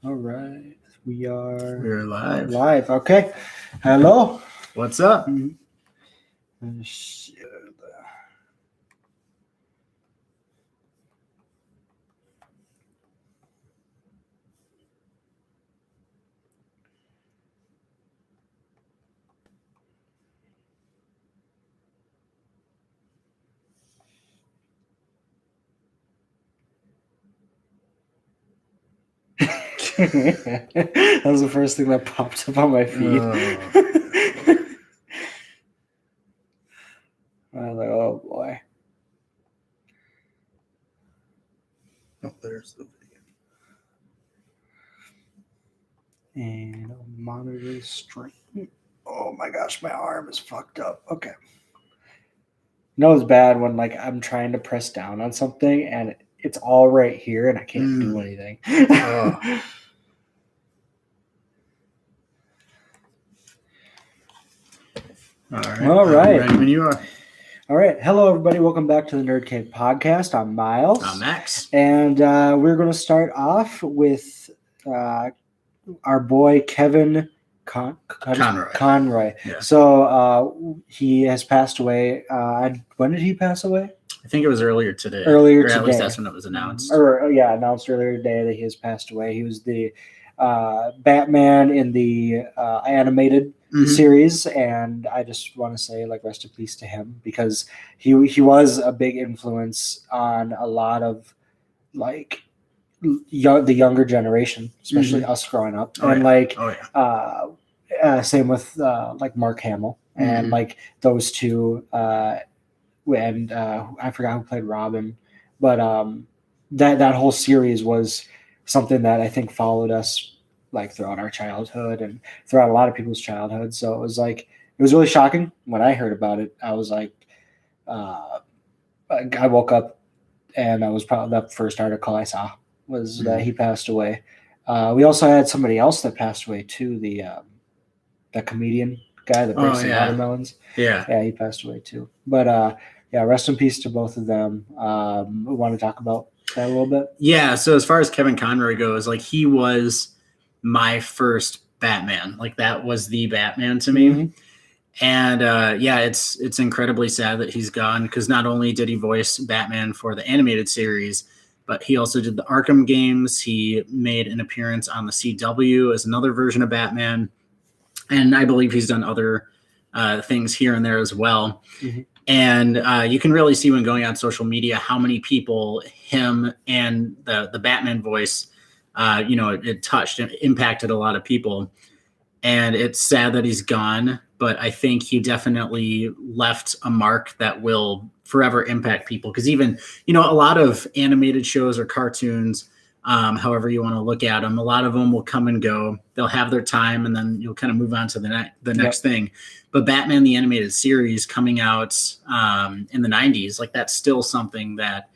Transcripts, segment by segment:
All right. We're live. Live. Okay. Hello. What's up? Shit. That was the first thing that popped up on my feed. I was like, oh boy. Oh, there's the video. And monitor stream. Oh my gosh, my arm is fucked up. Okay. You know it's bad when like I'm trying to press down on something and it's all right here and I can't do anything. All right. Ready when you are. All right. Hello, everybody. Welcome back to the NerdKave podcast. I'm Miles. I'm Max. And we're going to start off with our boy Kevin Conroy. Yeah. So he has passed away. When did he pass away? I think it was earlier today. Or at least that's when it was announced. Announced earlier today that he has passed away. He was the Batman in the animated series, and I just want to say, like, rest in peace to him, because he was a big influence on a lot of like the younger generation, especially us growing up, same with like Mark Hamill and like those two. And I forgot who played Robin, but that whole series was something that I think followed us like throughout our childhood and throughout a lot of people's childhood. So it was really shocking when I heard about it. I was like, I woke up and that was probably the first article I saw was that he passed away. We also had somebody else that passed away too. The comedian guy that breaks the watermelons. Yeah, he passed away too. But rest in peace to both of them. We want to talk about that a little bit. Yeah. So as far as Kevin Conroy goes, like he was my first Batman. Like that was the Batman to me. And it's incredibly sad that he's gone, because not only did he voice Batman for the animated series, but he also did the Arkham games. He made an appearance on the CW as another version of Batman. And I believe he's done other things here and there as well. And you can really see when going on social media how many people him and the Batman voice, it touched and impacted a lot of people. And it's sad that he's gone, but I think he definitely left a mark that will forever impact people. Because even, a lot of animated shows or cartoons, however you want to look at them, a lot of them will come and go. They'll have their time, and then you'll kind of move on to the next thing. But Batman the Animated Series coming out in the 90s, like that's still something that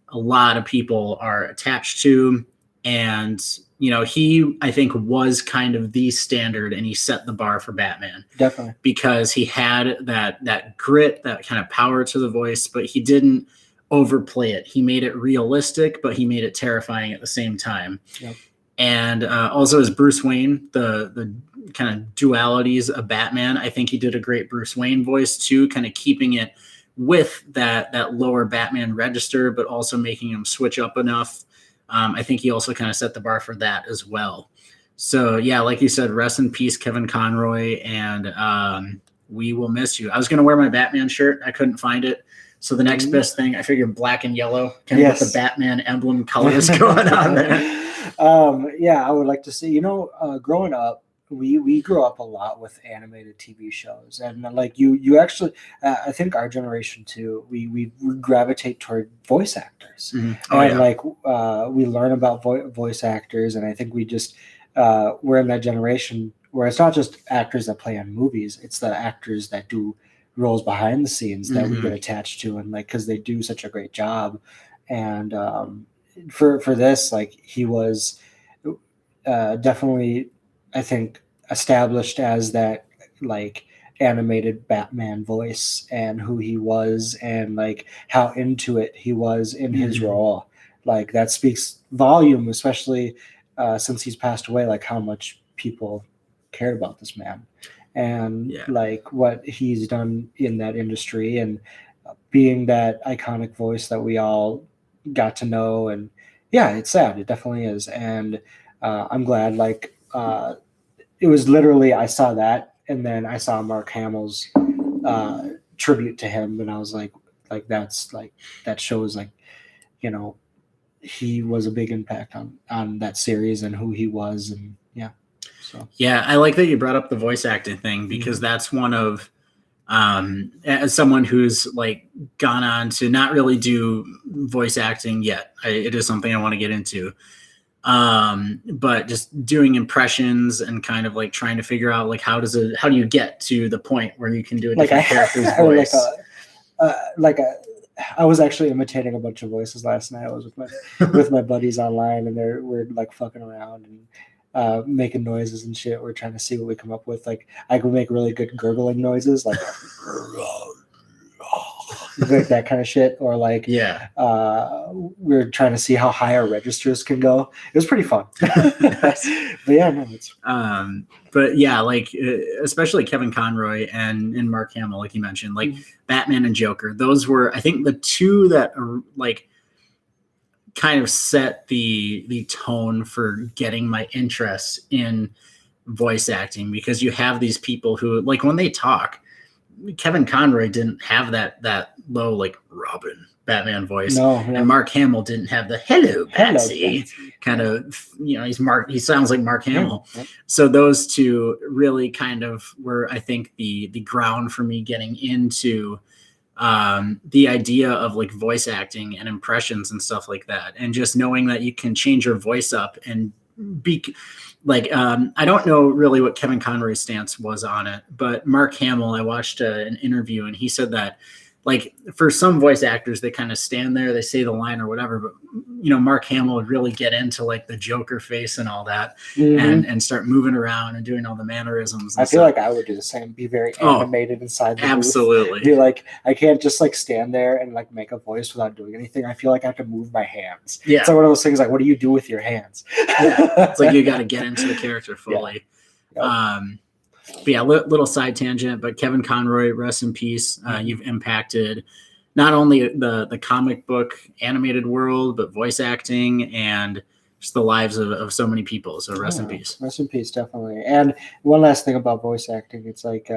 a lot of people are attached to. And he, I think, was kind of the standard, and he set the bar for Batman. Definitely. Because he had that grit, that kind of power to the voice, but he didn't overplay it. He made it realistic, but he made it terrifying at the same time. Yep. And also as Bruce Wayne, the kind of dualities of Batman, I think he did a great Bruce Wayne voice too, kind of keeping it with that lower Batman register, but also making him switch up enough. I think he also kind of set the bar for that as well. So yeah, like you said, rest in peace, Kevin Conroy, and we will miss you. I was going to wear my Batman shirt. I couldn't find it. So the next best thing, I figured black and yellow, kind of with the Batman emblem colors going on there. I would like to see, growing up, we grew up a lot with animated TV shows, and like you actually, I think our generation too, we gravitate toward voice actors, we learn about voice actors, and I think we just we're in that generation where it's not just actors that play on movies, it's the actors that do roles behind the scenes that we get attached to, and like because they do such a great job. And for this, like he was definitely, I think, established as that like animated Batman voice and who he was, and like how into it he was in his role. Like that speaks volume, especially since he's passed away, like how much people cared about this man and like what he's done in that industry and being that iconic voice that we all got to know. And yeah, it's sad. It definitely is. And I'm glad, like, it was literally, I saw that and then I saw Mark Hamill's tribute to him, and I was like that's like, that shows like, you know, he was a big impact on that series and who he was. And so yeah, I like that you brought up the voice acting thing, because that's one of as someone who's like gone on to not really do voice acting yet, it is something I want to get into, but just doing impressions and kind of like trying to figure out like how do you get to the point where you can do a different character's voice. I was actually imitating a bunch of voices last night. I was with my buddies online, and we're like fucking around and making noises and shit. We're trying to see what we come up with. Like, I could make really good gurgling noises, like like that kind of shit. Or like, we're trying to see how high our registers can go. It was pretty fun. But yeah, no, it's but yeah, like especially Kevin Conroy and Mark Hamill, like you mentioned, like Batman and Joker. Those were, I think, the two that are like kind of set the tone for getting my interest in voice acting, because you have these people who, like, when they talk, Kevin Conroy didn't have that low like Robin Batman voice, and Mark Hamill didn't have the hello Patsy kind of, you know, he sounds like Mark Hamill. So those two really kind of were, I think, the ground for me getting into the idea of like voice acting and impressions and stuff like that, and just knowing that you can change your voice up and be like, I don't know really what Kevin Conroy's stance was on it, but Mark Hamill, I watched an interview, and he said that, like, for some voice actors, they kind of stand there, they say the line or whatever, but, you know, Mark Hamill would really get into like the Joker face and all that, and start moving around and doing all the mannerisms. I feel like I would do the same, be very animated inside the absolutely booth. Be like, I can't just like stand there and like make a voice without doing anything. I feel like I have to move my hands. It's like one of those things, like, what do you do with your hands? It's like you got to get into the character fully. But yeah, little side tangent, but Kevin Conroy, rest in peace. You've impacted not only the comic book animated world, but voice acting and just the lives of so many people. So rest in peace. Rest in peace, definitely. And one last thing about voice acting, it's like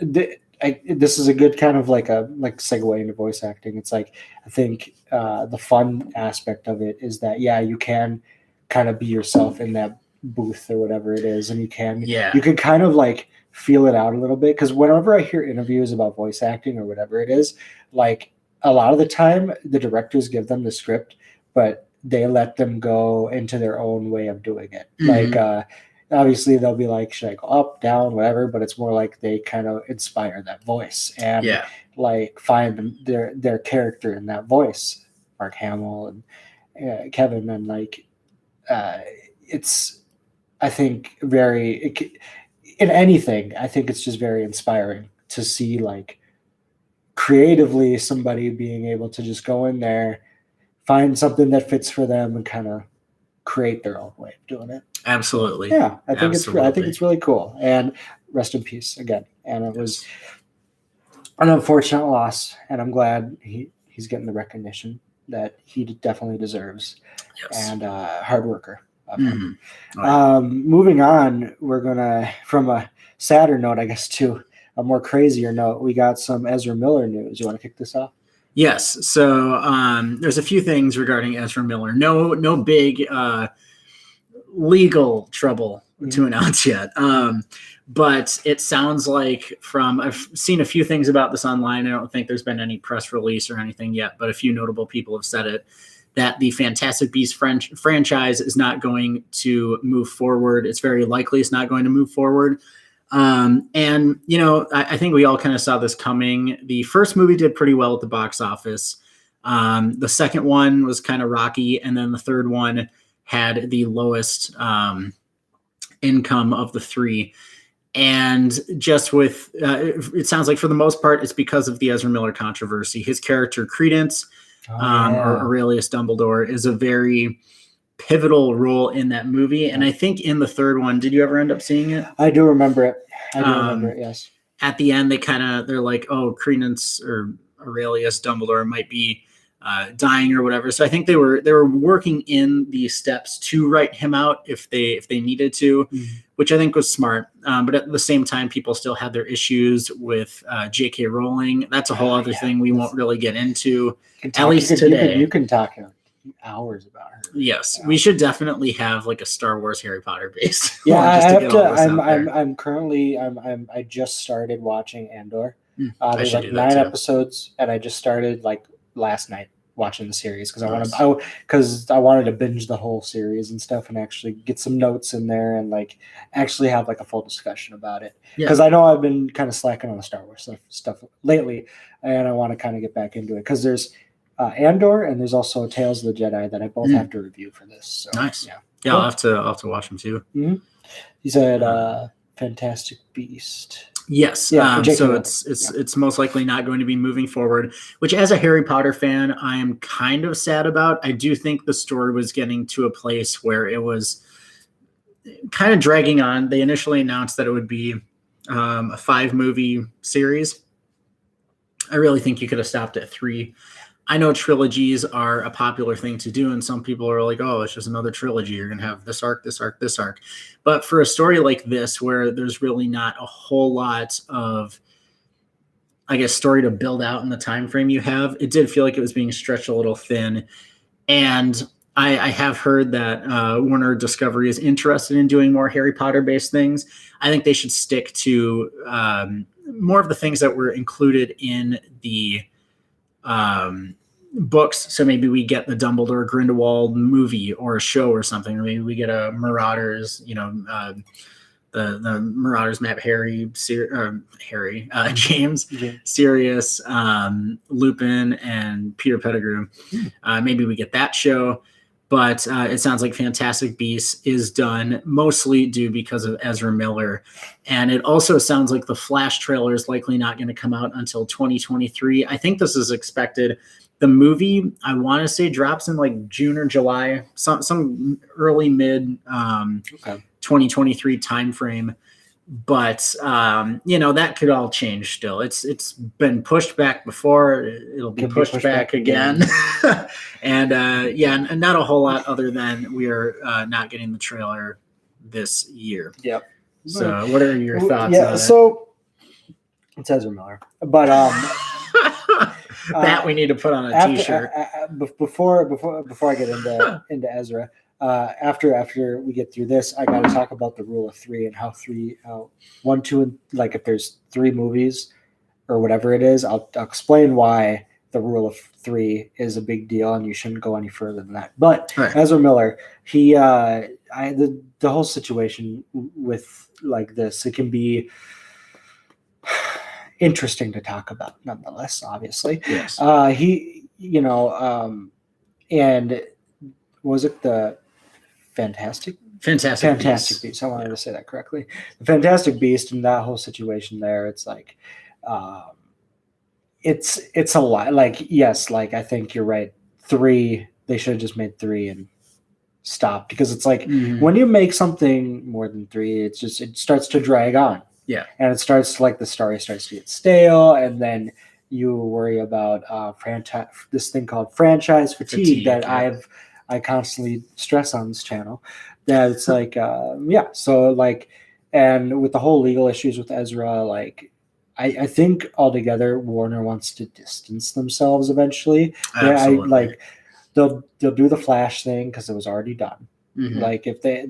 this is a good kind of like segue into voice acting. It's like, I think the fun aspect of it is that, you can kind of be yourself in that booth or whatever it is, and you can kind of like feel it out a little bit, because whenever I hear interviews about voice acting or whatever it is, like, a lot of the time the directors give them the script, but they let them go into their own way of doing it. Like, obviously they'll be like, should I go up, down, whatever, but it's more like they kind of inspire that voice and like find their character in that voice. Mark Hamill and Kevin, and like it's, I think, in anything, I think it's just very inspiring to see, like, creatively somebody being able to just go in there, find something that fits for them, and kind of create their own way of doing it. Absolutely. Yeah, I think it's really cool. And rest in peace again. And it was an unfortunate loss, and I'm glad he's getting the recognition that he definitely deserves. And hard worker. Moving on, we're gonna, from a sadder note, I guess, to a more crazier note. We got some Ezra Miller news. You want to kick this off? Yes. So there's a few things regarding Ezra Miller. No big legal trouble to announce yet. But it sounds like, I've seen a few things about this online. I don't think there's been any press release or anything yet, but a few notable people have said it, that the Fantastic Beasts franchise is not going to move forward. It's very likely it's not going to move forward. And, you know, I think we all kind of saw this coming. The first movie did pretty well at the box office. The second one was kind of rocky. And then the third one had the lowest income of the three. And just with, it sounds like for the most part, it's because of the Ezra Miller controversy. His character Credence, or Aurelius Dumbledore, is a very pivotal role in that movie. And I think in the third one, did you ever end up seeing it? I do remember it. Yes. At the end, they're like, oh, Credence or Aurelius Dumbledore might be dying or whatever. So I think they were working in the steps to write him out if they needed to, which I think was smart. But at the same time, people still had their issues with J.K. Rowling. That's a whole other thing we won't really get into. At least today, you can talk hours about her. Yes, we should definitely have like a Star Wars Harry Potter based. Yeah, I have to. I just started watching Andor. There's like 9 episodes, and I just started like last night watching the series because I wanted to binge the whole series and stuff and actually get some notes in there and like actually have like a full discussion about it because I know I've been kind of slacking on the Star Wars stuff lately, and I want to kind of get back into it because there's Andor and there's also Tales of the Jedi that I both have to review for this. So, nice. Yeah, cool. I'll have to watch them too. You said Fantastic Beast. Yes. So it's most likely not going to be moving forward, which as a Harry Potter fan, I am kind of sad about. I do think the story was getting to a place where it was kind of dragging on. They initially announced that it would be a 5-movie series. I really think you could have stopped at 3. I know trilogies are a popular thing to do, and some people are like, oh, it's just another trilogy. You're going to have this arc, this arc, this arc. But for a story like this, where there's really not a whole lot of, I guess, story to build out in the time frame you have, it did feel like it was being stretched a little thin. And I have heard that Warner Discovery is interested in doing more Harry Potter-based things. I think they should stick to more of the things that were included in the books. So maybe we get the Dumbledore Grindelwald movie or a show or something, or maybe we get a Marauders, the Marauders map James, Sirius, Lupin, and Peter Pettigrew. Maybe we get that show. But it sounds like Fantastic Beasts is done mostly due because of Ezra Miller. And it also sounds like the Flash trailer is likely not going to come out until 2023. I think this is expected. The movie, I want to say, drops in like June or July, some early mid 2023 timeframe. But that could all change still. It's been pushed back before. It'll be pushed back again. And and not a whole lot other than we are not getting the trailer this year. Yep. So what are your thoughts on it? So it's Ezra Miller. But that we need to put on a t-shirt. Before I get into Ezra. After we get through this, I got to talk about the rule of 3 and how 1, 2, and like if there's 3 movies or whatever it is, I'll explain why the rule of 3 is a big deal and you shouldn't go any further than that. But Ezra Miller, the whole situation with like this, it can be interesting to talk about nonetheless, obviously. Yes. And was it the Fantastic Beast. I wanted to say that correctly. The Fantastic Beast and that whole situation there, it's like, it's a lot. Like, yes, like I think you're right. 3, they should have just made 3 and stopped because it's like when you make something more than 3, it starts to drag on. Yeah, and it starts like the story starts to get stale, and then you worry about this thing called franchise fatigue that I constantly stress on this channel. That it's like, so like, and with the whole legal issues with Ezra, like, I think altogether Warner wants to distance themselves eventually. Absolutely. They'll do the Flash thing because it was already done. Like if they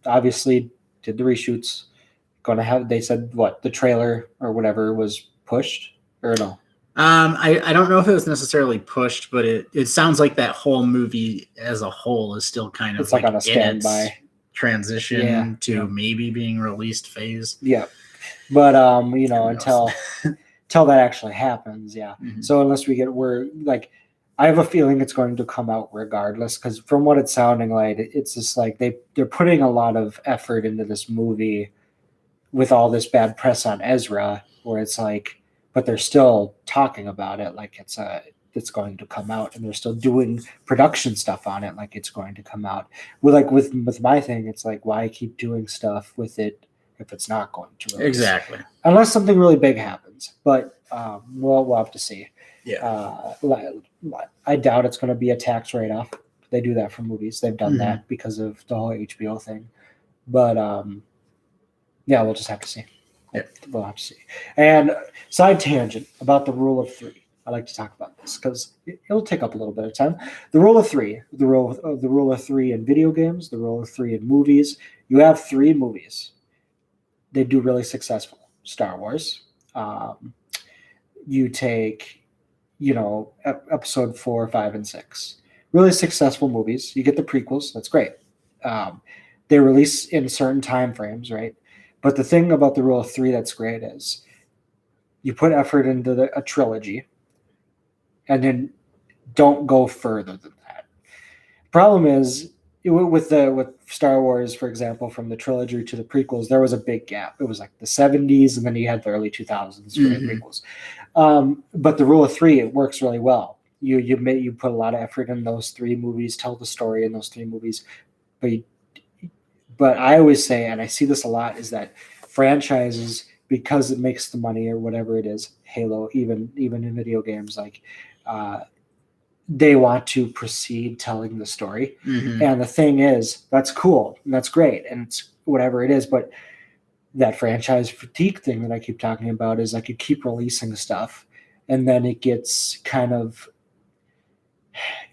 obviously did the reshoots, they said what the trailer or whatever was pushed or no. I don't know if it was necessarily pushed, but it sounds like that whole movie as a whole is still kind of it's like on a standby transition to maybe being released phase. Yeah. But until that actually happens, So unless we're like, I have a feeling it's going to come out regardless, because from what it's sounding like, it's just like they're putting a lot of effort into this movie with all this bad press on Ezra, where it's like, but they're still talking about it like it's a it's going to come out, and they're still doing production stuff on it like it's going to come out. With my thing, it's like, why keep doing stuff with it if it's not going to release? Exactly. Unless something really big happens. But we'll have to see. Yeah. I doubt it's going to be a tax write-off. They do that for movies. They've done Mhm. that because of the whole HBO thing. But yeah, we'll just have to see. Yeah. We'll have to see. And side tangent about the rule of three. I like to talk about this because it'll take up a little bit of time. The rule of three, the rule of three in video games, the rule of three in movies. You have 3 movies. They do really successful. Star Wars. You take, episode 4, 5, and 6. Really successful movies. You get the prequels. That's great. They release in certain time frames, right? But the thing about the rule of three that's great is you put effort into a trilogy and then don't go further than that. Problem is, with Star Wars, for example, from the trilogy to the prequels, there was a big gap. It was like the 70s, and then you had the early 2000s for the prequels. But the rule of three, it works really well. You put a lot of effort in those 3 movies, tell the story in those 3 movies, but I always say, and I see this a lot, is that franchises, because it makes the money or whatever it is, Halo, even in video games, like they want to proceed telling the story. Mhm. And the thing is, that's cool and that's great, and it's whatever it is, but that franchise fatigue thing that I keep talking about is like you keep releasing stuff and then it gets kind of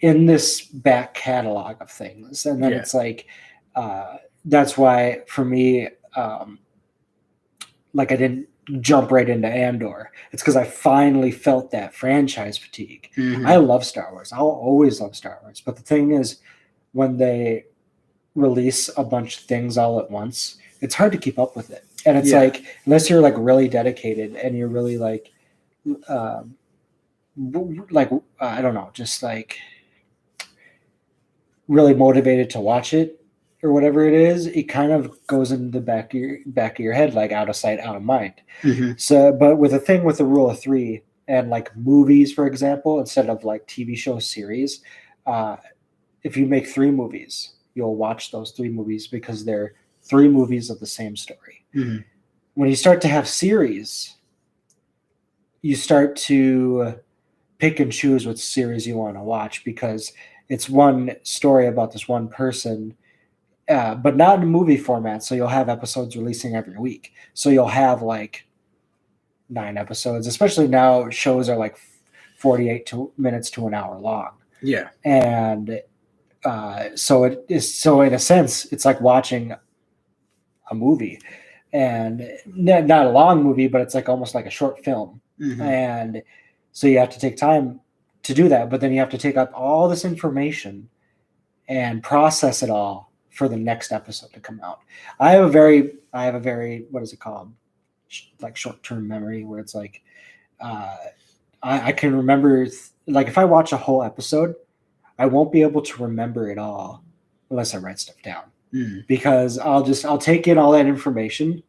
in this back catalog of things, and then it's like that's why for me like I didn't jump right into Andor. It's because I finally felt that franchise fatigue. Mhm. I love Star Wars. I'll always love Star Wars, but the thing is, when they release a bunch of things all at once, it's hard to keep up with it. And it's like, unless you're like really dedicated and you're really like I don't know, just like really motivated to watch it or whatever it is, it kind of goes in the back of your head, like out of sight, out of mind. Mhm. So, but with the rule of three and like movies, for example, instead of like TV show series, if you make 3 movies, you'll watch those 3 movies because they're 3 movies of the same story. Mhm. When you start to have series, you start to pick and choose what series you want to watch because it's one story about this one person, but not in a movie format. So you'll have episodes releasing every week. So you'll have like 9 episodes, especially now shows are like 48 minutes to an hour long. Yeah. And so in a sense, it's like watching a movie, and not a long movie, but it's like almost like a short film. Mhm. And so you have to take time to do that, but then you have to take up all this information and process it all for the next episode to come out. I have a very what is it called? Like short-term memory, where it's like I can remember like if I watch a whole episode, I won't be able to remember it all unless I write stuff down. Because I'll take in all that information,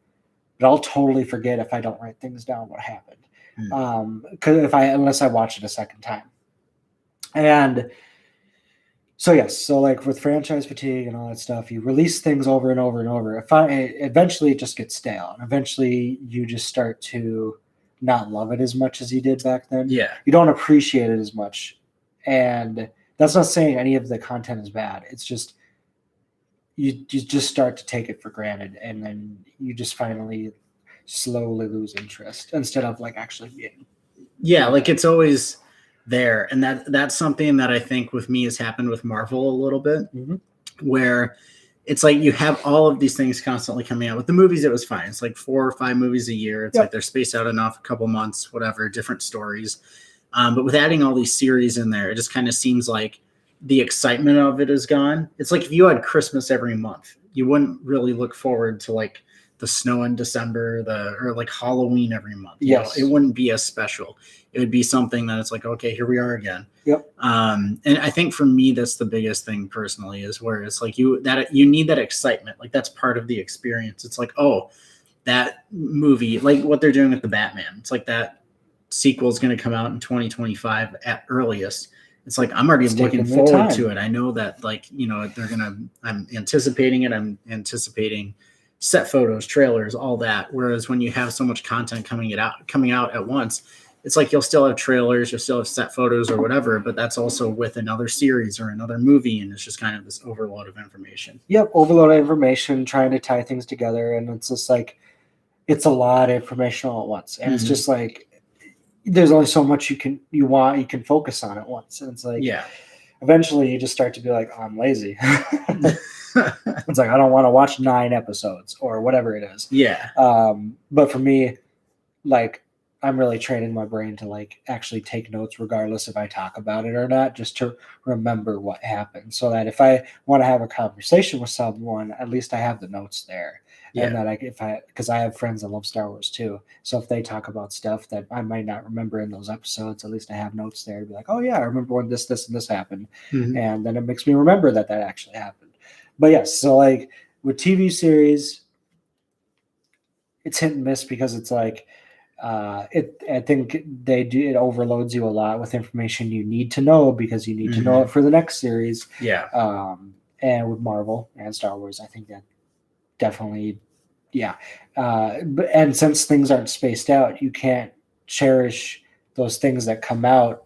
but I'll totally forget if I don't write things down what happened. Because unless I watch it a second time. And so yes, so like with franchise fatigue and all that stuff, you release things over and over and over. Eventually it just gets stale, and eventually you just start to not love it as much as you did back then. Yeah. You don't appreciate it as much, and that's not saying any of the content is bad. It's just you just start to take it for granted, and then you just finally slowly lose interest instead of like actually being. Yeah, like it's always there, and that's something that I think with me has happened with Marvel a little bit, where it's like you have all of these things constantly coming out. With the movies, it was fine. It's like 4 or 5 movies a year. It's like they're spaced out enough, a couple months, whatever, different stories. But with adding all these series in there, it just kind of seems like the excitement of it is gone. It's like if you had Christmas every month, you wouldn't really look forward to like the snow in December, or like Halloween every month. Yes. It wouldn't be as special. It would be something that it's like, okay, here we are again. Yep. And I think for me, that's the biggest thing personally, is where it's like you need that excitement. Like that's part of the experience. It's like, oh, that movie, like what they're doing with the Batman. It's like that sequel is going to come out in 2025 at earliest. It's like I'm already It's looking taking their forward time. to it. I know that, like, you know, I'm anticipating it. I'm anticipating set photos, trailers, all that. Whereas when you have so much content coming out at once, it's like you'll still have trailers, you'll still have set photos or whatever, but that's also with another series or another movie, and it's just kind of this overload of information. Yep, overload of information, trying to tie things together, and it's just like it's a lot of information all at once, and it's just like there's only so much you can focus on at once, and it's like eventually you just start to be like, oh, I'm lazy. It's like I don't want to watch 9 episodes or whatever it is. Yeah. But for me, like I'm really training my brain to like actually take notes regardless if I talk about it or not, just to remember what happened, so that if I want to have a conversation with someone, at least I have the notes there. Yeah. And that because I have friends that love Star Wars too. So if they talk about stuff that I might not remember in those episodes, at least I have notes there to be like, oh yeah, I remember when this, and this happened. And then it makes me remember that actually happened. But yes, so like with TV series, it's hit and miss because it's like, I think it overloads you a lot with information you need to know because you need to know it for the next series. Yeah. And with Marvel and Star Wars, I think that definitely, yeah. And since things aren't spaced out, you can't cherish those things that come out.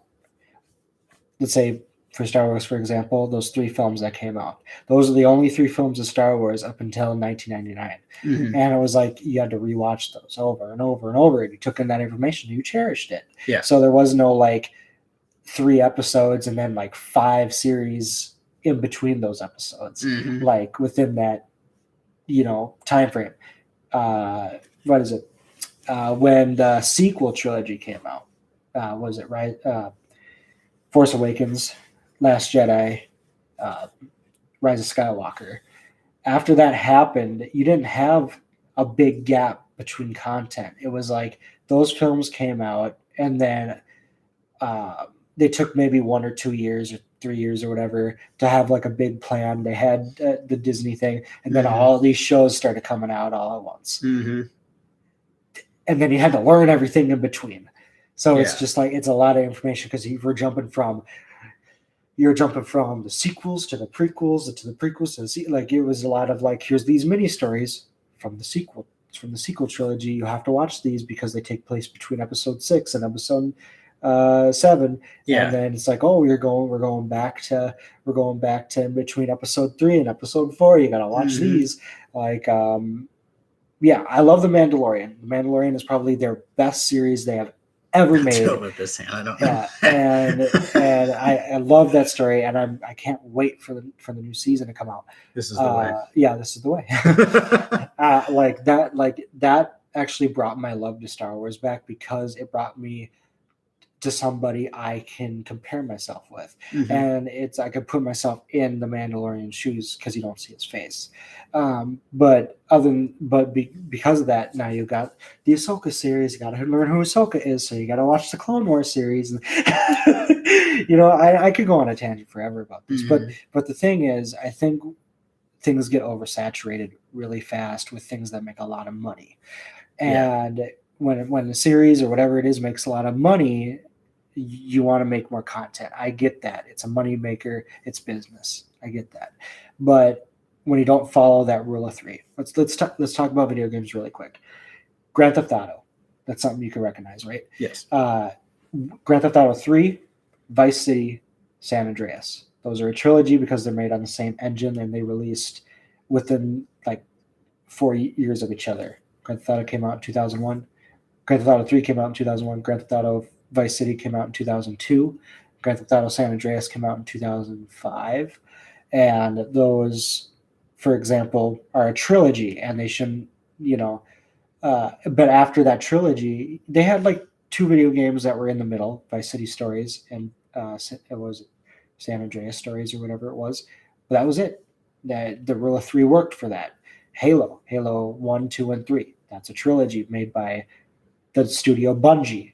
Let's say for Star Wars, for example, those 3 films that came out. Those are the only 3 films of Star Wars up until 1999. And it was like you had to rewatch those over and over and over. And you took in that information, you cherished it. Yeah. So there was no like 3 episodes and then like 5 series in between those episodes, like within that, time frame. What is it? When the sequel trilogy came out, was it right? Force Awakens, Last Jedi, Rise of Skywalker. After that happened, you didn't have a big gap between content. It was like those films came out, and then they took maybe 1 or 2 years or 3 years or whatever to have like a big plan. They had the Disney thing, and then all these shows started coming out all at once. And then you had to learn everything in between. So it's just like it's a lot of information because you're jumping from the sequels to the prequels to the prequels to the like it was a lot of like here's these mini stories from the sequel trilogy. You have to watch these because they take place between episode 6 and episode 7. And then it's like, oh, we're going back to in between episode 3 and episode 4. You gotta watch these. Like I love The Mandalorian. The Mandalorian is probably their best series they have ever made. With this hand, I don't know. and I love that story, and I can't wait for the new season to come out. This is the way. Yeah, this is the way. That actually brought my love to Star Wars back because it brought me to somebody I can compare myself with. And it's I could put myself in the Mandalorian shoes because you don't see his face. But because of that, now you've got the Ahsoka series. You got to learn who Ahsoka is, so you got to watch the Clone Wars series. I could go on a tangent forever about this, but the thing is, I think things get oversaturated really fast with things that make a lot of money, and when a series or whatever it is makes a lot of money, you want to make more content. I get that. It's a money maker. It's business. I get that. But when you don't follow that rule of 3, let's talk about video games really quick. Grand Theft Auto. That's something you can recognize, right? Yes. Grand Theft Auto 3, Vice City, San Andreas. Those are a trilogy because they're made on the same engine and they released within like 4 years of each other. Grand Theft Auto came out in 2001. Grand Theft Auto 3 came out in 2001. Grand Theft Auto Vice City came out in 2002. Grand Theft Auto San Andreas came out in 2005. And those, for example, are a trilogy, and they shouldn't, but after that trilogy, they had like 2 video games that were in the middle, Vice City Stories and it was San Andreas Stories or whatever it was. But that was it. The rule of 3 worked for that. Halo 1, 2, and 3. That's a trilogy made by the studio Bungie.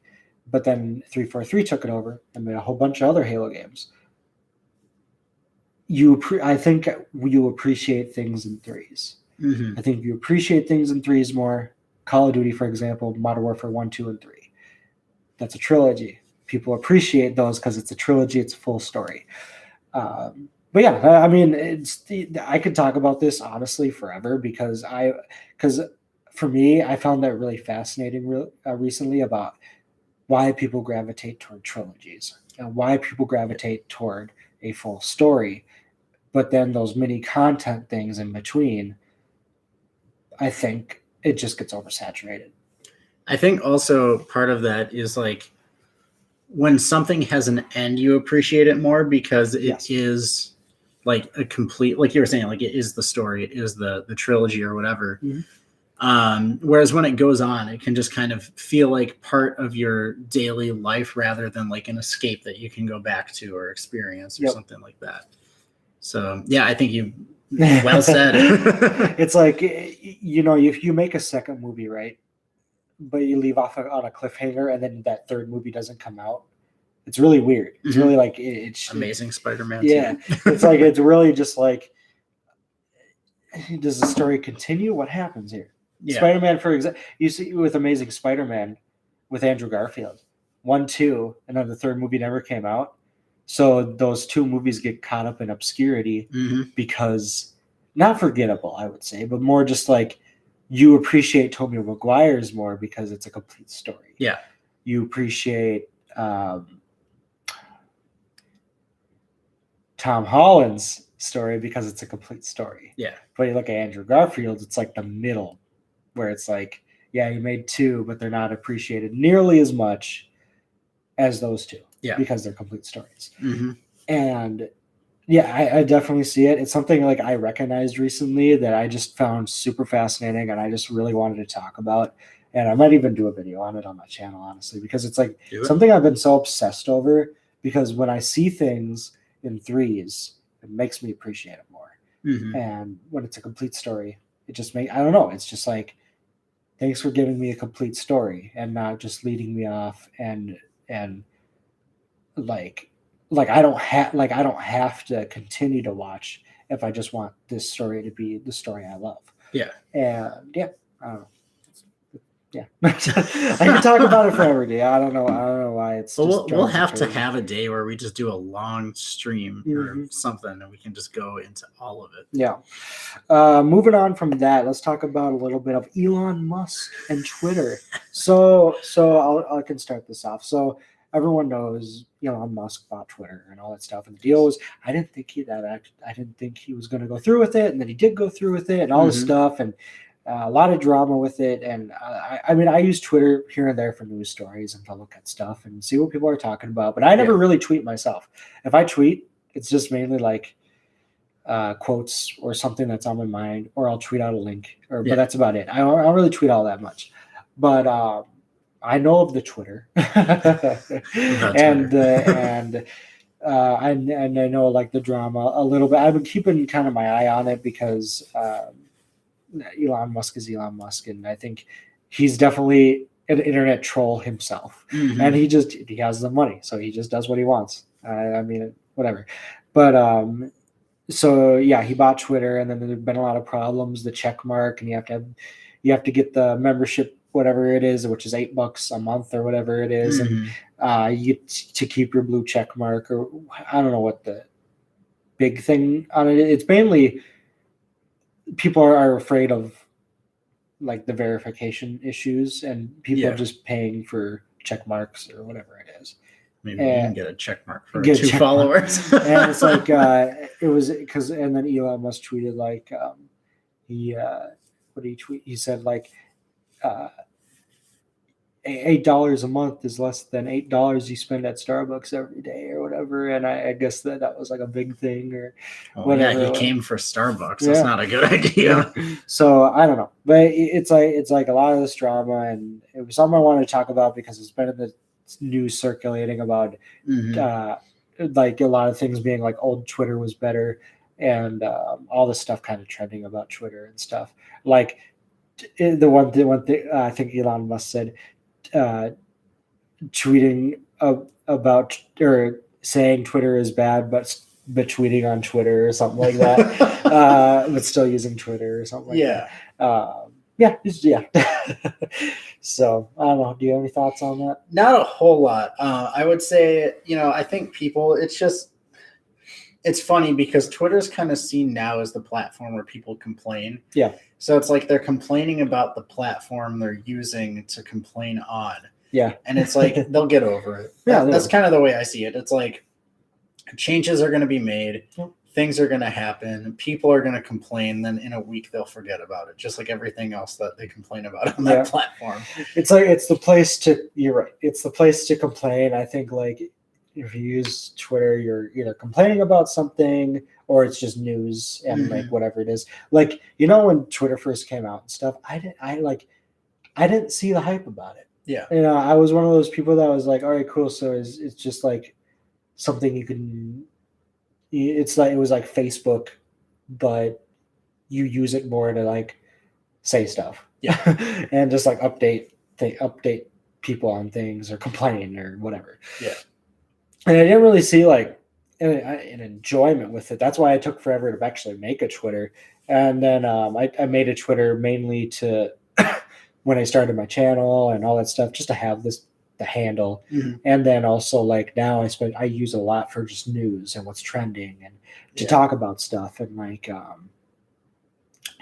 But then 343 took it over and made a whole bunch of other Halo games. I think you appreciate things in 3s. I think you appreciate things in 3s more. Call of Duty, for example, Modern Warfare 1, 2, and 3. That's a trilogy. People appreciate those because it's a trilogy. It's a full story. But yeah, I mean, I could talk about this honestly forever because for me, I found that really fascinating recently about why people gravitate toward trilogies and why people gravitate toward a full story. But then those mini content things in between, I think it just gets oversaturated. I think also part of that is like when something has an end, you appreciate it more because it is like a complete, like you were saying, like it is the story, it is the trilogy or whatever. Whereas when it goes on, it can just kind of feel like part of your daily life rather than like an escape that you can go back to or experience or something like that. So yeah, I think you well said. It's like, if you make a second movie, right, but you leave off on a cliffhanger and then that third movie doesn't come out, it's really weird. It's really like it's Amazing Spider-Man. Yeah, it's like it's really just like, does the story continue? What happens here? Yeah. Spider-Man, for example, you see with Amazing Spider-Man with Andrew Garfield, 1, 2, and then the third movie never came out. So those two movies get caught up in obscurity because, not forgettable, I would say, but more just like you appreciate Tobey Maguire's more because it's a complete story. Yeah. You appreciate Tom Holland's story because it's a complete story. Yeah. But you look at Andrew Garfield, it's like the middle where it's like, yeah, you made 2, but they're not appreciated nearly as much as those 2. Yeah. Because they're complete stories. And yeah, I definitely see it. It's something like I recognized recently that I just found super fascinating and I just really wanted to talk about. And I might even do a video on it on my channel, honestly, because it's like something I've been so obsessed over, because when I see things in threes, it makes me appreciate it more. And when it's a complete story, it just I don't know. It's just like, thanks for giving me a complete story and not just leading me off and like I don't have to continue to watch if I just want this story to be the story I love. Yeah. And yeah, I don't know. Yeah. I can talk about it forever, dude. I don't know why it's well, we'll have to have a day where we just do a long stream or something and we can just go into all of it. Yeah. Moving on from that, let's talk about a little bit of Elon Musk and Twitter. So I can start this off. So everyone knows Elon Musk bought Twitter and all that stuff. And the deal was, I didn't think he was going to go through with it. And then he did go through with it and all this stuff. And a lot of drama with it. And I mean, I use Twitter here and there for news stories and to look at stuff and see what people are talking about. But I never really tweet myself. If I tweet, it's just mainly like quotes or something that's on my mind, or I'll tweet out a link. But that's about it. I don't really tweet all that much. But I know of the Twitter, and I know like the drama a little bit. I've been keeping kind of my eye on it because Elon Musk is Elon Musk, and I think he's definitely an internet troll himself, and he has the money, so he just does what he wants. I mean, whatever. But so yeah, he bought Twitter, and then there've been a lot of problems. The check mark, and you have to get the membership, whatever it is, which is $8 a month or whatever it is, and you to keep your blue check mark, or I don't know what the big thing on it. It's mainly people are afraid of like the verification issues, and people are just paying for check marks or whatever it is. Maybe you can get a check mark for 2 followers. And it's like it was because, and then Elon Musk tweeted like what did he tweet? He said like $8 a month is less than $8 you spend at Starbucks every day or whatever. And I guess that was like a big thing or whatever. Yeah, he came for Starbucks. That's not a good idea. Yeah. So I don't know, but it's like a lot of this drama, and it was something I wanted to talk about because it's been in the news circulating about like a lot of things being like old Twitter was better, and all this stuff kind of trending about Twitter and stuff. Like the one thing I think Elon Musk said, tweeting about or saying Twitter is bad, but tweeting on Twitter or something like that, but still using Twitter or something like that. Yeah, So I don't know. Do you have any thoughts on that? Not a whole lot. I would say, I think people, it's funny because Twitter's kind of seen now as the platform where people complain. Yeah. So it's like they're complaining about the platform they're using to complain on. Yeah. And it's like they'll get over it. Yeah, That's kind of the way I see it. It's like changes are going to be made. Yep. Things are going to happen. People are going to complain. Then in a week, they'll forget about it, just like everything else that they complain about on that platform. It's like it's the place to. You're right. It's the place to complain. I think like if you use Twitter, you're either complaining about something or it's just news and like whatever it is. Like when Twitter first came out and stuff, I didn't see the hype about it. Yeah. I was one of those people that was like, all right, cool. So it's just like something you can. It's like it was like Facebook, but you use it more to like say stuff, and just like update people on things or complain or whatever. Yeah, and I didn't really see like an enjoyment with it. That's why I took forever to actually make a Twitter, and then I made a Twitter mainly to when I started my channel and all that stuff, just to have the handle. And then also like now I use a lot for just news and what's trending and to talk about stuff and like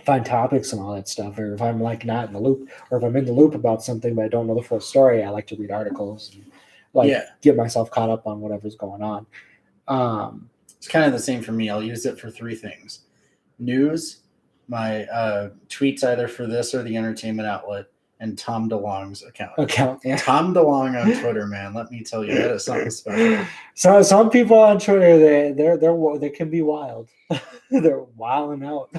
find topics and all that stuff. Or if I'm like not in the loop, or if I'm in the loop about something but I don't know the full story, I like to read articles and like get myself caught up on whatever's going on. It's kind of the same for me. I'll use it for three things: news, my tweets either for this or the entertainment outlet, and Tom DeLong's account. Yeah. Tom DeLong on Twitter, man. Let me tell you, that is something special. So some people on Twitter, they can be wild. They're wilding out.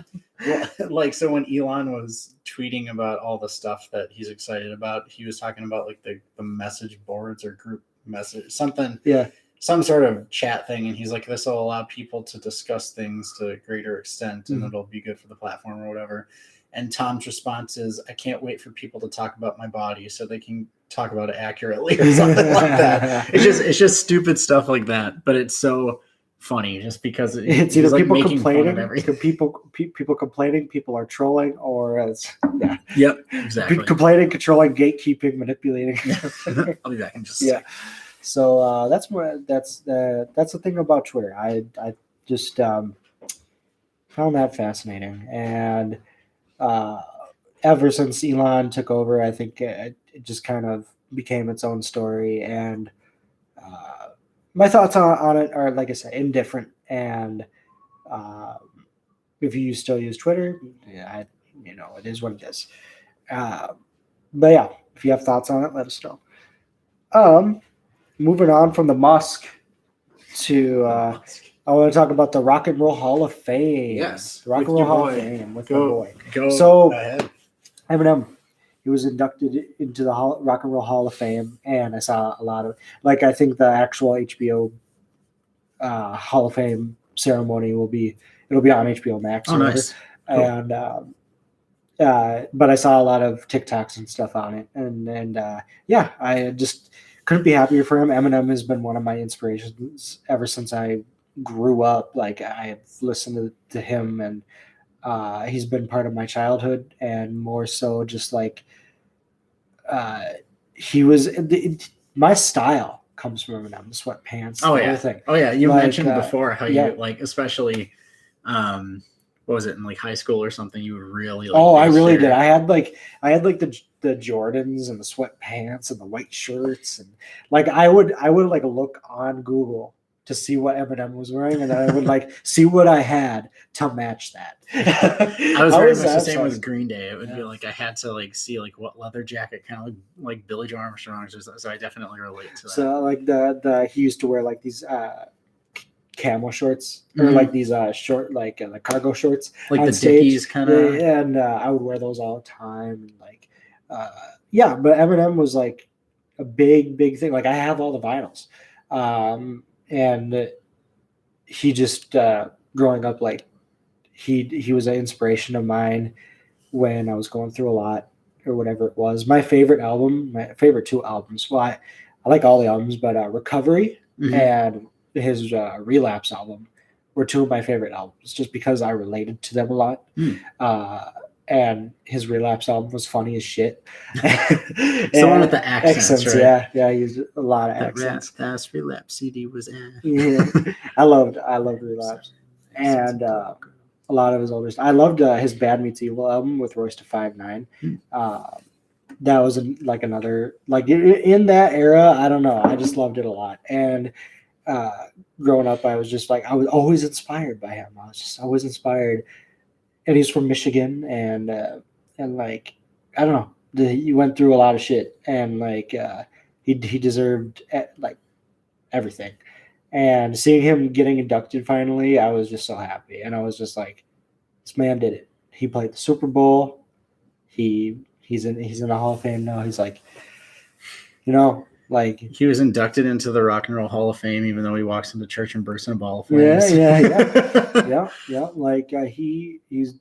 Well, like so when Elon was tweeting about all the stuff that he's excited about, he was talking about like the message boards or group message something. Yeah. Some sort of chat thing, and he's like, this will allow people to discuss things to a greater extent, and it'll be good for the platform or whatever. And Tom's response is, I can't wait for people to talk about my body so they can talk about it accurately or something like that. It's just stupid stuff like that, but it's so funny just because it's either like people complaining, people complaining, people are trolling, or exactly. Complaining, controlling, gatekeeping, manipulating. I'll be back in just a sec. So that's the thing about Twitter. I just found that fascinating, and ever since Elon took over, I think it just kind of became its own story. And my thoughts on it are, like I said, indifferent. And if you still use Twitter, it is what it is. But yeah, if you have thoughts on it, let us know. Moving on from the Musk to I want to talk about the Rock and Roll Hall of Fame. Yes. The Rock and Roll Hall of Fame with my boy. Go ahead. Eminem, he was inducted into the Rock and Roll Hall of Fame, and I saw a lot of, like, I think the actual HBO Hall of Fame ceremony it'll be on HBO Max. Oh, nice. Cool. And but I saw a lot of TikToks and stuff on it, and I just couldn't be happier for him. Eminem has been one of my inspirations ever since I grew up. Like, I've listened to him, and he's been part of my childhood, and more so just like he was my style comes from Eminem, the sweatpants, everything. Oh yeah, you mentioned before how you like, especially what was it, in like high school or something, you would really like. Oh, I really did. I had like the Jordans and the sweatpants and the white shirts, and like I would like look on Google to see what Eminem was wearing, and then I would like see what I had to match that. I was very much the same with Green Day. It would be like I had to like see like what leather jacket, kind of like Billy Joe Armstrong's, so I definitely relate to that. So like the he used to wear like these camo shorts, or like these short like the cargo shorts, like the Dickies kind of, and I would wear those all the time, and like but Eminem was like a big thing. Like, I have all the vinyls, and he just growing up, like he was an inspiration of mine when I was going through a lot or whatever it was. My favorite two albums, well, I like all the albums, but Recovery and his Relapse album were two of my favorite albums, just because I related to them a lot. and his Relapse album was funny as shit. It's the one with the accents, right? Yeah, he used a lot of That accents. last Relapse CD was Yeah, I loved Relapse, and a lot of his older stuff. I loved his Bad Meets Evil album with Royce to 5'9". That was like another like in that era. I don't know. I just loved it a lot. And growing up, I was just like I was always inspired by him. I was just always inspired. And he's from Michigan, and like I don't know. He went through a lot of shit, and like he deserved like everything. And seeing him getting inducted finally, I was just so happy. And I was just like, this man did it. He played the Super Bowl. He's in the Hall of Fame now. He's like, like he was inducted into the Rock and Roll Hall of Fame, even though he walks into church and bursts in a ball of yeah, flames. yeah. Like he's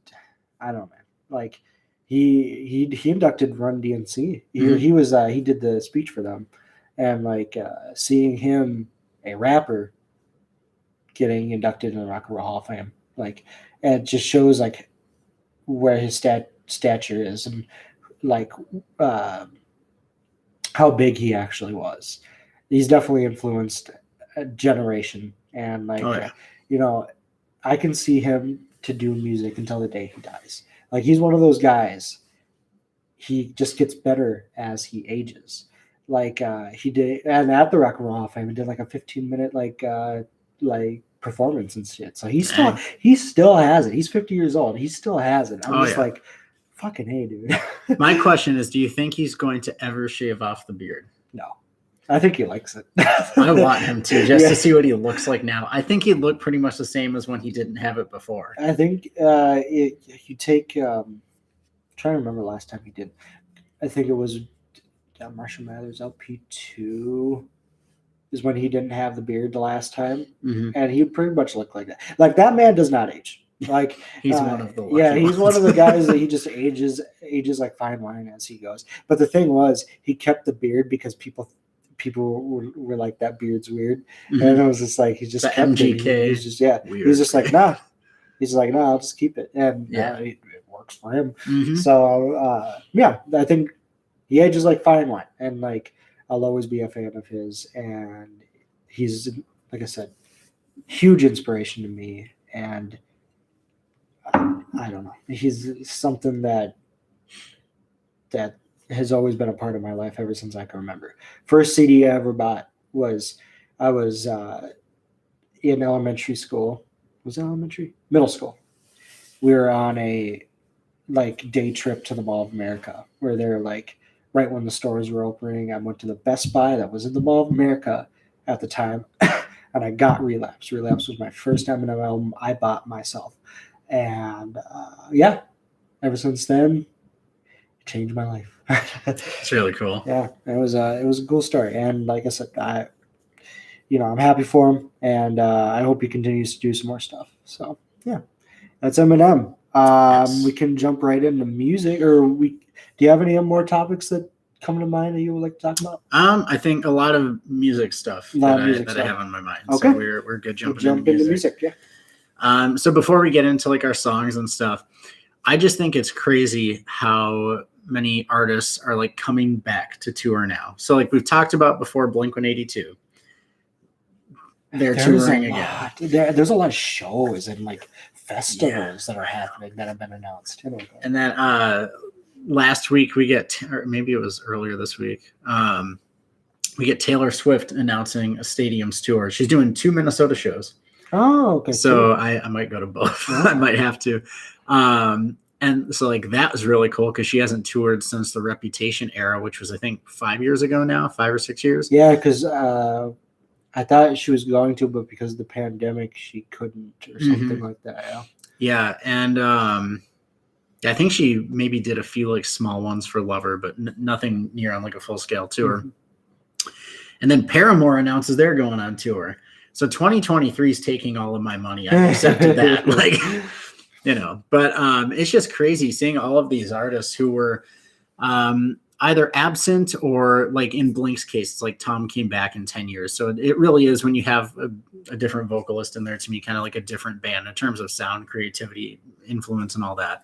I don't know, man. Like he inducted Run DMC. He did the speech for them, and like seeing him, a rapper, getting inducted in the Rock and Roll Hall of Fame, like it just shows like where his stature is and like how big he actually was. He's definitely influenced a generation, and like I can see him to do music until the day he dies. Like he's one of those guys. He just gets better as he ages. Like he did, and at the Rock and Roll Hall of Fame, he did like a 15-minute like performance and shit. So he still has it. He's 50 years old. He still has it. I'm just like, fucking hey, dude. My question is, do you think he's going to ever shave off the beard? No. I think he likes it. I want him to, just to see what he looks like now. I think he'd look pretty much the same as when he didn't have it before. I think you take trying to remember the last time he did. I think it was Marshall Mathers LP2 is when he didn't have the beard the last time, and he pretty much looked like that. Like that man does not age. Like he's one of the he's one of the guys that he just ages like fine wine as he goes. But the thing was, he kept the beard because people were like, that beard's weird, and it was just like he just kept MGK. It. He's just he's just like nah. He's just like, no, I'll just keep it, and it works for him. So I think he ages like fine wine, and like I'll always be a fan of his, and he's, like I said, huge inspiration to me, and I don't know, he's something that has always been a part of my life ever since I can remember. First CD I ever bought was I was in elementary school. Was it elementary? Middle school. We were on a like day trip to the Mall of America, where they're like right when the stores were opening. I went to the Best Buy that was in the Mall of America at the time, and I got Relapse. Relapse was my first Eminem album I bought myself, and ever since then, it changed my life. It's really cool. Yeah, it was a cool story, and like I said, I'm happy for him, and I hope he continues to do some more stuff. So yeah, that's Eminem. Yes. We can jump right into music, do you have any more topics that come to mind that you would like to talk about? I think a lot of music stuff that I have on my mind. Okay, so we're good jumping into music. Yeah. So before we get into like our songs and stuff, I just think it's crazy how many artists are like coming back to tour now. So like we've talked about before, Blink-182. They're touring again. There's a lot of shows and like festivals that are happening that have been announced. And then last week or maybe it was earlier this week, we get Taylor Swift announcing a stadiums tour. She's doing 2 Minnesota shows. Oh, okay. So I might go to both. I might have to. And so like that was really cool because she hasn't toured since the Reputation era, which was I think 5 years ago now, 5 or 6 years. Yeah, because I thought she was going to, but because of the pandemic, she couldn't or something like that. Yeah, and I think she maybe did a few like small ones for Lover, but nothing near on like a full scale tour. And then Paramore announces they're going on tour. So 2023 is taking all of my money. I accepted that. But it's just crazy seeing all of these artists who were either absent or like in Blink's case, it's like Tom came back in 10 years. So it really is when you have a different vocalist in there, to me, kind of like a different band in terms of sound, creativity, influence, and all that.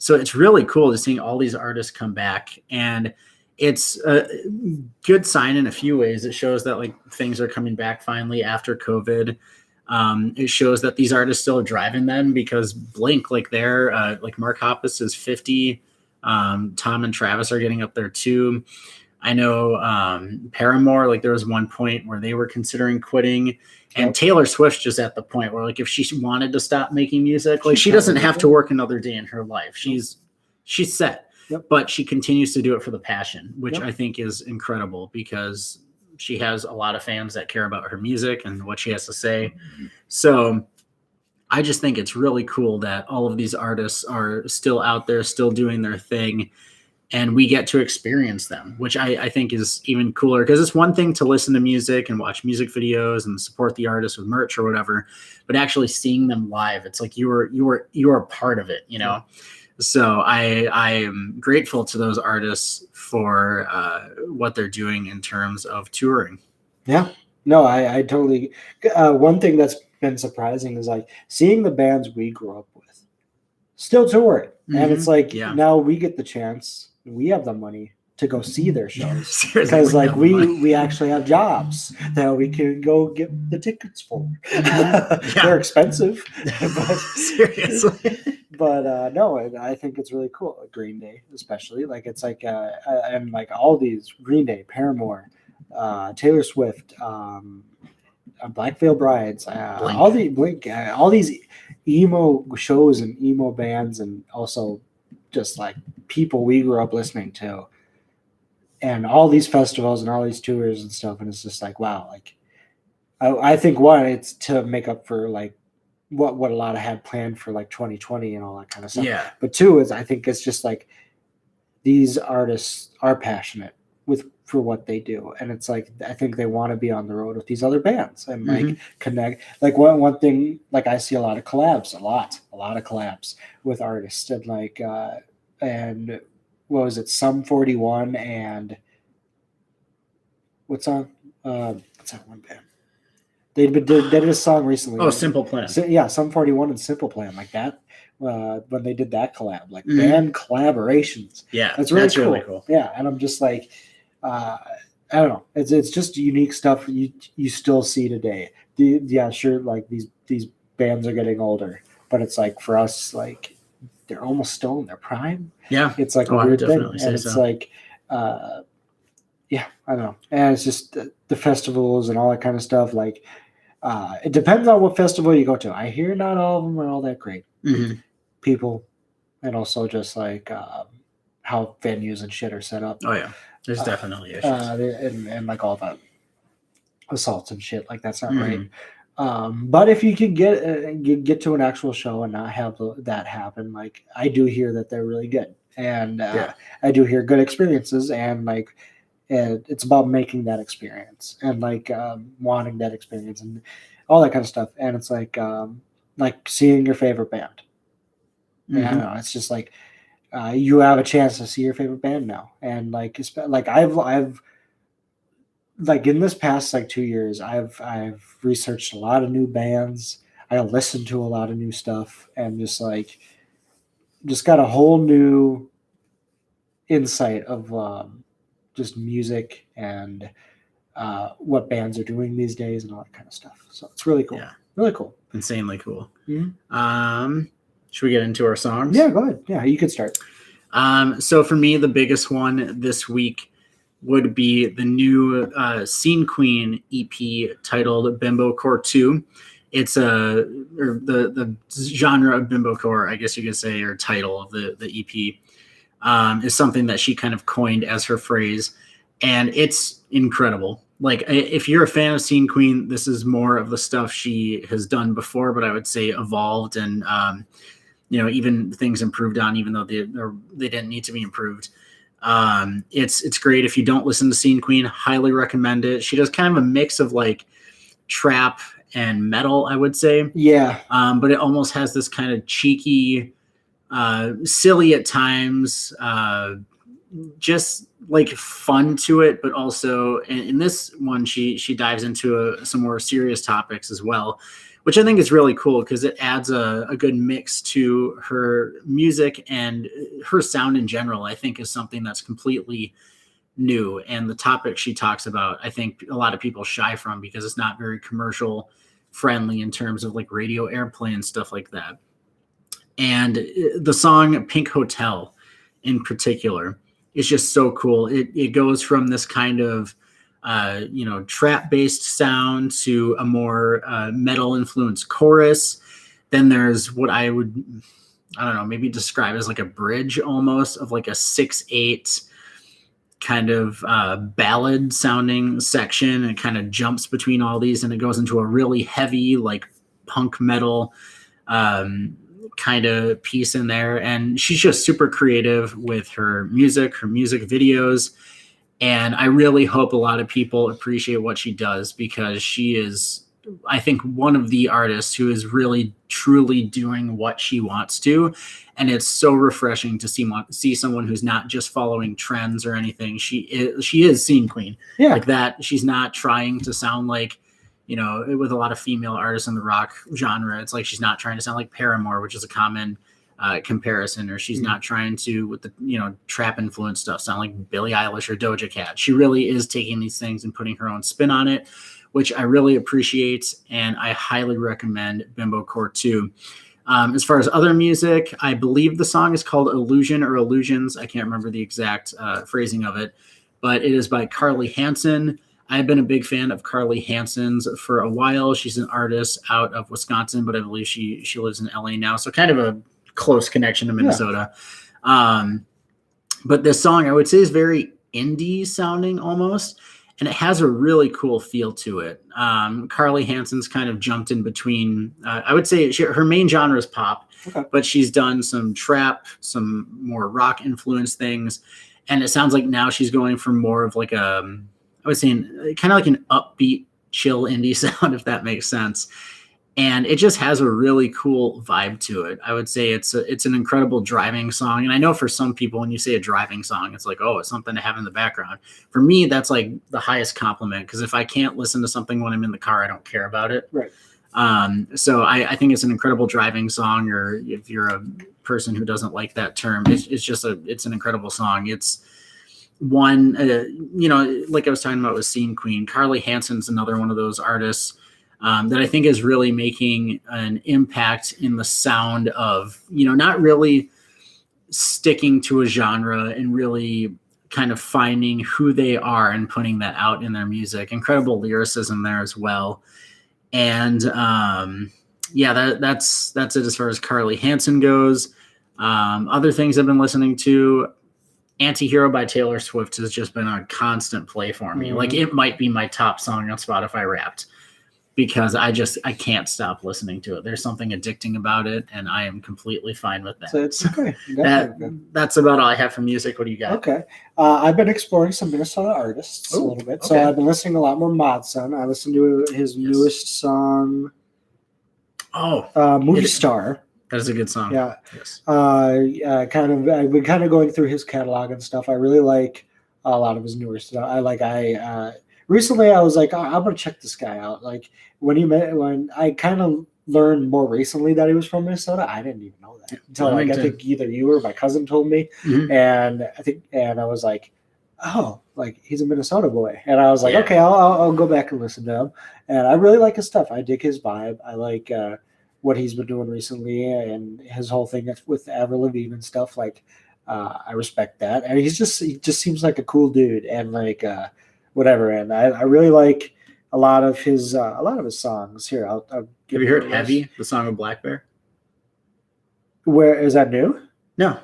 So it's really cool to seeing all these artists come back, and it's a good sign in a few ways. It shows that like things are coming back finally after COVID. It shows that these artists still are driving them, because Blink, like they're like Mark Hoppus is 50. Tom and Travis are getting up there too. I know Paramore, like there was one point where they were considering quitting, and Taylor Swift's just at the point where like if she wanted to stop making music, like she doesn't have to work another day in her life. She's set, but she continues to do it for the passion, which I think is incredible, because she has a lot of fans that care about her music and what she has to say. So I just think it's really cool that all of these artists are still out there, still doing their thing, and we get to experience them, which I think is even cooler, because it's one thing to listen to music and watch music videos and support the artist with merch or whatever, but actually seeing them live, it's like you are part of it, you know? So I am grateful to those artists for what they're doing in terms of touring. Yeah, no, I totally, one thing that's been surprising is like seeing the bands we grew up with still touring. And it's like, now we get the chance, we have the money to go see their shows, because like we actually have jobs that we can go get the tickets for. They're expensive, but seriously. But no, I think it's really cool. Green Day, especially, like it's like and like all these Green Day, Paramore, Taylor Swift, Black Veil Brides, all the Blink, all these emo shows and emo bands, and also just like people we grew up listening to, and all these festivals and all these tours and stuff. And it's just like, wow, like I think one, it's to make up for like what a lot of had planned for like 2020 and all that kind of stuff. Yeah. But two is I think it's just like these artists are passionate for what they do, and it's like I think they want to be on the road with these other bands and like connect. Like one thing, like I see a lot of collabs, a lot of collabs with artists, and like and what was it, Sum 41 and what's that one band? They did a song recently. Oh, Simple Plan. So, yeah, Sum 41 and Simple Plan, like that. When they did that collab, like band collaborations. Yeah, that's really cool. Yeah, and I'm just like, I don't know. It's just unique stuff you still see today. Sure, like these bands are getting older, but it's like for us, like they're almost still in their prime. Yeah, it's like a weird thing, and it's like, yeah, I don't know. And it's just the festivals and all that kind of stuff. Like, it depends on what festival you go to. I hear not all of them are all that great. People, and also just like how venues and shit are set up. Oh yeah, there's definitely issues, and like all that assaults and shit. Like that's not right. But if you can get to an actual show and not have that happen, like I do hear that they're really good, and I do hear good experiences, and like it's about making that experience and like wanting that experience and all that kind of stuff. And it's like seeing your favorite band. Yeah, I don't know. It's just like you have a chance to see your favorite band now, and like I've like in this past like 2 years, I've researched a lot of new bands. I listened to a lot of new stuff, and just got a whole new insight of just music and what bands are doing these days and all that kind of stuff. So it's really cool. Yeah. Really cool. Insanely cool. Should we get into our songs? Yeah, go ahead. Yeah, you could start. So for me, the biggest one this week would be the new Scene Queen EP titled Bimbo Core 2. It's the genre of Bimbo Core, I guess you could say, or title of the EP, is something that she kind of coined as her phrase. And it's incredible. Like, if you're a fan of Scene Queen, this is more of the stuff she has done before, but I would say evolved and, even things improved on, even though they didn't need to be improved. It's great. If you don't listen to Scene Queen, highly recommend it. She does kind of a mix of like trap and metal, I would say. Yeah. But it almost has this kind of cheeky, silly at times, just like fun to it, but also in this one, she dives into some more serious topics as well, which I think is really cool because it adds a good mix to her music, and her sound in general, I think, is something that's completely new. And the topic she talks about, I think a lot of people shy from because it's not very commercial friendly in terms of like radio airplay and stuff like that. And the song Pink Hotel in particular is just so cool. It goes from this kind of trap based sound to a more metal influenced chorus. Then there's what I don't know, maybe describe as like a bridge almost of like a 6/8 kind of ballad sounding section. It kind of jumps between all these, and it goes into a really heavy like punk metal kind of piece in there. And she's just super creative with her music videos. And I really hope a lot of people appreciate what she does, because she is, I think, one of the artists who is really truly doing what she wants to. And it's so refreshing to see someone who's not just following trends or anything. She is scene queen. Yeah. Like that. She's not trying to sound like, with a lot of female artists in the rock genre, it's like she's not trying to sound like Paramore, which is a common comparison, or she's not trying to, with the trap influence stuff, sound like Billie Eilish or Doja Cat. She really is taking these things and putting her own spin on it, which I really appreciate, and I highly recommend Bimbo Core 2. As far as other music, I believe the song is called Illusion or Illusions. I can't remember the exact phrasing of it, but it is by Carly Hansen. I've been a big fan of Carly Hansen's for a while. She's an artist out of Wisconsin, but I believe she lives in LA now, so kind of a close connection to Minnesota. Yeah. But this song, I would say, is very indie sounding almost, and it has a really cool feel to it. Carly Hansen's kind of jumped in between. I would say her main genre is pop, but she's done some trap, some more rock influenced things, and it sounds like now she's going for more of like I was saying, kind of like an upbeat, chill indie sound, if that makes sense. And it just has a really cool vibe to it. I would say it's an incredible driving song. And I know for some people, when you say a driving song, it's like, oh, it's something to have in the background. For me, that's like the highest compliment, because if I can't listen to something when I'm in the car, I don't care about it. Right. So I think it's an incredible driving song, or if you're a person who doesn't like that term, it's an incredible song. It's one, like I was talking about with Scene Queen, Carly Hansen's another one of those artists that I think is really making an impact in the sound of, not really sticking to a genre and really kind of finding who they are and putting that out in their music. Incredible lyricism there as well. And that's it as far as Carly Hansen goes. Other things I've been listening to, Anti-Hero by Taylor Swift has just been a constant play for me. Mm-hmm. Like, it might be my top song on Spotify Wrapped, because I can't stop listening to it. There's something addicting about it, and I am completely fine with that. So it's okay. That's about all I have for music. What do you got? Okay. I've been exploring some Minnesota artists a little bit. Okay. So I've been listening a lot more Modson. I listened to his newest song, Movie Star. That is a good song. Yeah. Yes. I've been kind of going through his catalog and stuff. I really like a lot of his newer stuff. Recently I was like, I'm gonna check this guy out. Like when I kind of learned more recently that he was from Minnesota, I didn't even know that until I think either you or my cousin told me, and I was like, oh, like he's a Minnesota boy, and I was like, okay, I'll go back and listen to him, and I really like his stuff. I dig his vibe. I like what he's been doing recently, and his whole thing with Avril Lavigne and stuff. Like, I respect that, and he just seems like a cool dude, and like whatever. And I really like a lot of his songs. Here, I'll have you heard Heavy, the song of Black Bear? Where is that new? No.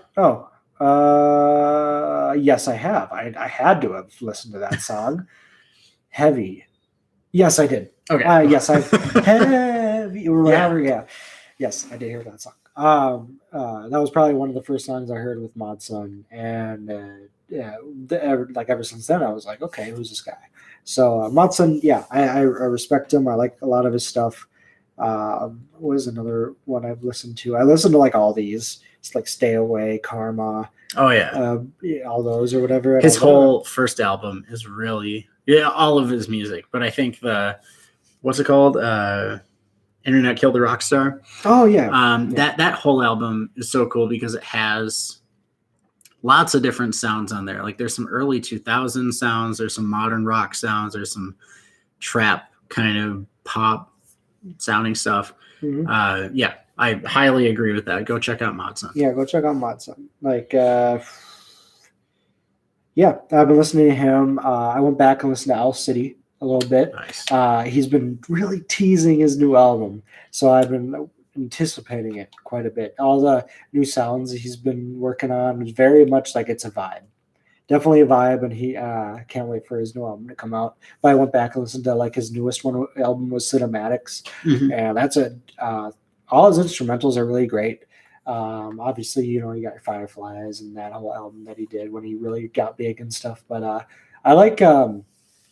Oh, yes, I have. I had to have listened to that song. Heavy. Yes, I did. Okay. Yes, I heavy. Yeah. Yes, I did hear that song. That was probably one of the first songs I heard with Modson, and ever since then, I was like, okay, who's this guy? So Modson, I respect him. I like a lot of his stuff. What is another one I've listened to? I listened to like all these. It's like Stay Away, Karma. Oh yeah, all those or whatever. His whole first album is really all of his music. But I think what's it called? Internet Killed the Rock Star. Oh yeah. That whole album is so cool because it has lots of different sounds on there. Like there's some early 2000 sounds, there's some modern rock sounds, there's some trap kind of pop sounding stuff. Mhm. Yeah, I highly agree with that. Go check out Modson. Yeah, go check out Modson. Like, yeah, I've been listening to him. I went back and listened to Owl City a little bit. Nice. He's been really teasing his new album, so I've been anticipating it quite a bit. All the new sounds he's been working on is very much like it's a vibe. Definitely a vibe, and he can't wait for his new album to come out. But I went back and listened to like his newest album was Cinematics, and that's all his instrumentals are really great. Obviously, you know, you got your Fireflies and that whole album that he did when he really got big and stuff. But I like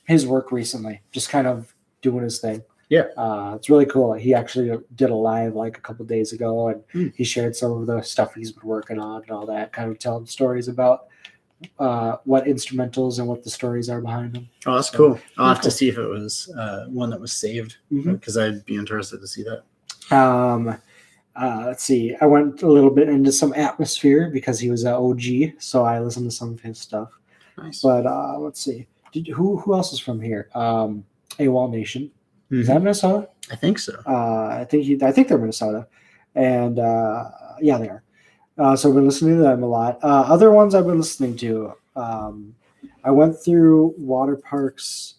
his work recently, just kind of doing his thing. Yeah. It's really cool. He actually did a live like a couple days ago, and he shared some of the stuff he's been working on and all that, kind of telling stories about what instrumentals and what the stories are behind them. Oh, that's cool. I'll have to see if it was one that was saved because I'd be interested to see that. Let's see. I went a little bit into some Atmosphere because he was an OG, so I listened to some of his stuff. Nice. But let's see. Who else is from here? AWOL Nation. Is that Minnesota? I think so. I think they're Minnesota, and yeah, they are. So I've been listening to them a lot. Other ones I've been listening to. I went through Water Park's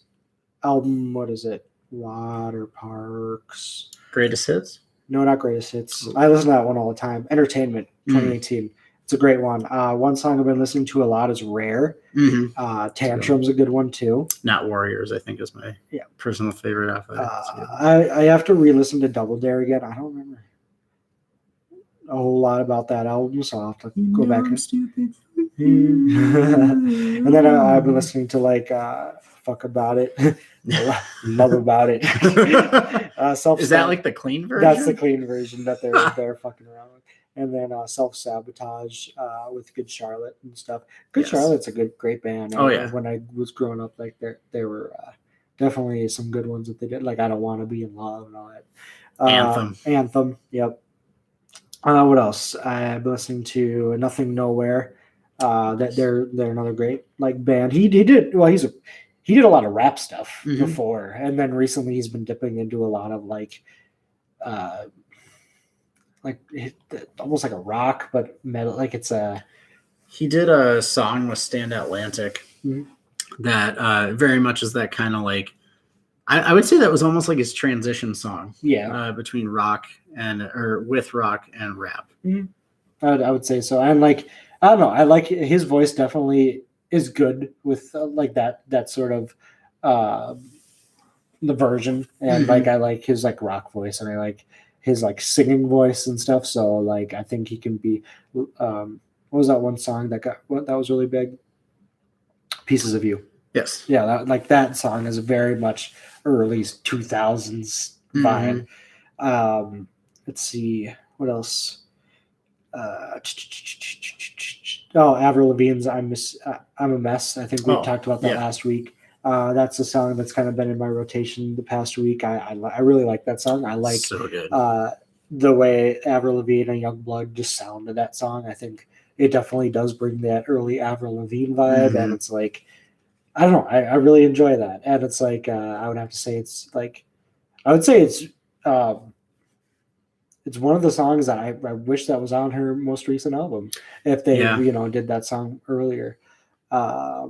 album. What is it? Water Park's Greatest Hits? No, not Greatest Hits. I listen to that one all the time. Entertainment 2018. It's a great one. One song I've been listening to a lot is Rare. Tantrum's a good one too. Not Warriors, I think, is my personal favorite off of it. I have to re-listen to Double Dare again. I don't remember a whole lot about that album, so I'll have to go back and stupid. And then I've been listening to like Fuck About It, Love About It. Is that like the clean version? That's the clean version that they're fucking around with. And then Self-Sabotage with Good Charlotte and stuff. Good Charlotte's a great band. Oh yeah. When I was growing up, like there were definitely some good ones that they did. Like I Don't Want to Be in Love and all that. Anthem. Yep. What else? I've been listening to Nothing Nowhere. That they're another great like band. He did a lot of rap stuff before, and then recently he's been dipping into a lot of like almost like a rock but metal. Like it's a. He did a song with Stand Atlantic that very much is that kind of like. I would say that was almost like his transition song. Yeah. Between rock with rock and rap. I would say so. And like, I don't know. I like his voice definitely is good with like that sort of the version. And like, I like his like rock voice and I like his like singing voice and stuff. So like, I think he can be, what was that one song that was really big? Pieces of You. Yes. Yeah. That song is very much early 2000s vibe. Let's see what else. Avril Lavigne's I'm a Mess. I think we talked about that last week. That's a song that's kind of been in my rotation the past week. I really like that song. I like so good. The way Avril Lavigne and Youngblood just sounded that song. I think it definitely does bring that early Avril Lavigne vibe, and it's like I don't know. I really enjoy that, and it's like I would have to say it's one of the songs that I wish that was on her most recent album. If they did that song earlier, I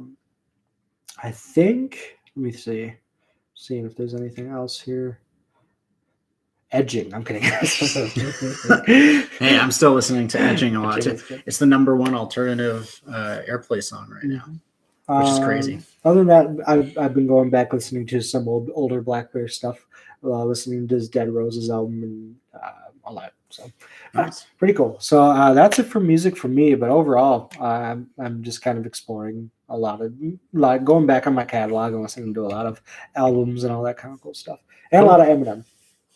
think. Let me see, seeing if there's anything else here. Edging. I'm kidding. Hey, I'm still listening to Edging a lot. It's the number one alternative airplay song right now. Which is crazy. Other than that, I've been going back listening to some older Black Bear stuff, listening to his Dead Roses album and all that. So nice. Pretty cool. So that's it for music for me. But overall, I'm just kind of exploring a lot going back on my catalog and listening to a lot of albums and all that kind of cool stuff, and a lot of Eminem.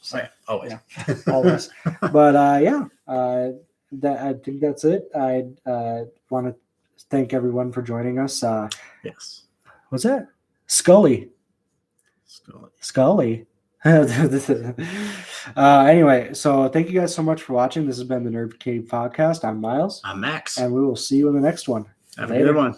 So, always. Yeah, always. But I think that's it. I want to thank everyone for joining us. Yes. What's that? Scully. Anyway, so thank you guys so much for watching. This has been the NerdKave podcast. I'm Miles. I'm Max. And we will see you in the next one. Have a good one.